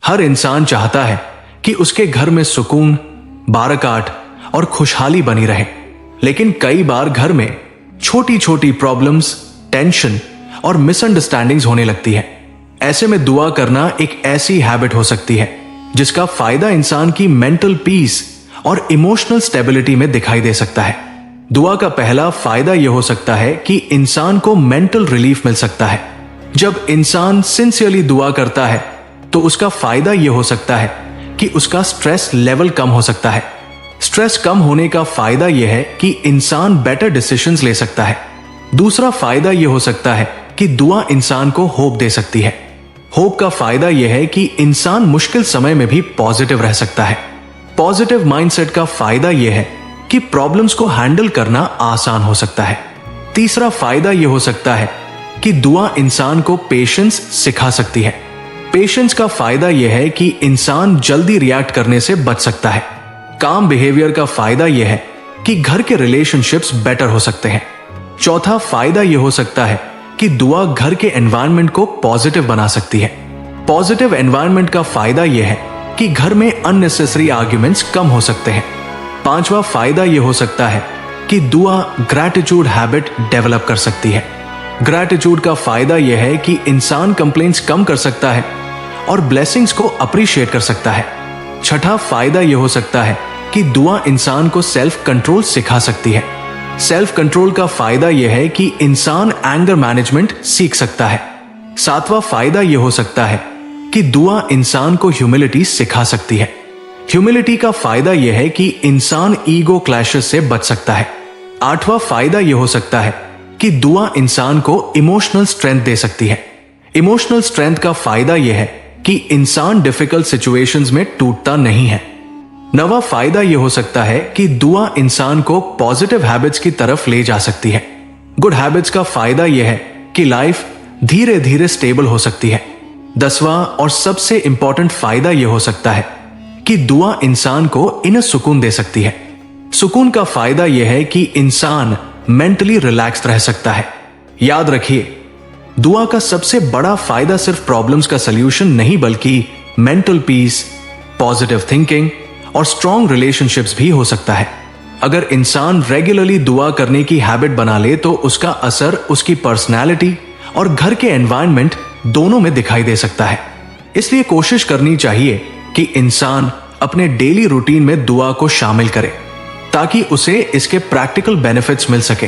हर इंसान चाहता है कि उसके घर में सुकून, बारकात और खुशहाली बनी रहे, लेकिन कई बार घर में छोटी छोटी प्रॉब्लम्स, टेंशन और मिसअंडरस्टैंडिंग्स होने लगती है। ऐसे में दुआ करना एक ऐसी हैबिट हो सकती है जिसका फायदा इंसान की मेंटल पीस और इमोशनल स्टेबिलिटी में दिखाई दे सकता है। दुआ का पहला फायदा यह हो सकता है कि इंसान को मेंटल रिलीफ मिल सकता है। जब इंसान सिंसियरली दुआ करता है तो उसका फायदा यह हो सकता है कि उसका स्ट्रेस लेवल कम हो सकता है। स्ट्रेस कम होने का फायदा यह है कि इंसान बेटर डिसीजंस ले सकता है। दूसरा फायदा यह हो सकता है कि दुआ इंसान को होप दे सकती है। होप का फायदा यह है कि इंसान मुश्किल समय में भी पॉजिटिव रह सकता है। पॉजिटिव माइंडसेट का फायदा यह है कि प्रॉब्लम्स को हैंडल करना आसान हो सकता है। तीसरा फायदा यह हो सकता है कि दुआ इंसान को पेशेंस सिखा सकती है। पेशेंस का फायदा यह है कि इंसान जल्दी रिएक्ट करने से बच सकता है। काम बिहेवियर का फायदा यह है कि घर के रिलेशनशिप्स बेटर हो सकते हैं। चौथा फायदा यह हो सकता है कि दुआ घर के एनवायरनमेंट को पॉजिटिव बना सकती है। पॉजिटिव एनवायरनमेंट का फायदा यह है कि घर में अननेसेसरी आर्ग्यूमेंट्स कम हो सकते हैं। पांचवा फायदा यह हो सकता है कि दुआ ग्रैटिट्यूड हैबिट डेवलप कर सकती है। ग्रैटिट्यूड का फायदा यह है कि इंसान कंप्लेंट्स कम कर सकता है और ब्लेसिंग्स को अप्रिशिएट कर सकता है। छठा फायदा यह हो सकता है कि दुआ इंसान को सेल्फ कंट्रोल सिखा सकती है। सेल्फ कंट्रोल का फायदा यह है कि इंसान एंगर मैनेजमेंट सीख सकता है। सातवां फायदा यह हो सकता है कि दुआ इंसान को ह्यूमिलिटी सिखा सकती है। ह्यूमिलिटी का फायदा यह है कि इंसान ईगो क्लैशेस से बच सकता है। आठवां फायदा यह हो सकता है कि दुआ इंसान को इमोशनल स्ट्रेंथ दे सकती है। इमोशनल स्ट्रेंथ का फायदा यह है कि इंसान डिफिकल्ट सिचुएशंस में टूटता नहीं है। नवा फायदा यह हो सकता है कि दुआ इंसान को पॉजिटिव हैबिट्स की तरफ ले जा सकती है। गुड हैबिट्स का फायदा यह है कि लाइफ धीरे धीरे स्टेबल हो सकती है। 10वां और सबसे इंपॉर्टेंट फायदा यह हो सकता है कि दुआ इंसान को इनर सुकून दे सकती है। सुकून का फायदा यह है कि इंसान मेंटली रिलैक्स्ड रह सकता है। याद रखिए, दुआ का सबसे बड़ा फायदा सिर्फ प्रॉब्लम्स का सलूशन नहीं बल्कि मेंटल पीस, पॉजिटिव थिंकिंग और स्ट्रॉन्ग रिलेशनशिप्स भी हो सकता है। अगर इंसान रेगुलरली दुआ करने की हैबिट बना ले तो उसका असर उसकी पर्सनैलिटी और घर के एनवायरनमेंट दोनों में दिखाई दे सकता है। इसलिए कोशिश करनी चाहिए कि इंसान अपने डेली रूटीन में दुआ को शामिल करे ताकि उसे इसके प्रैक्टिकल बेनिफिट्स मिल सके।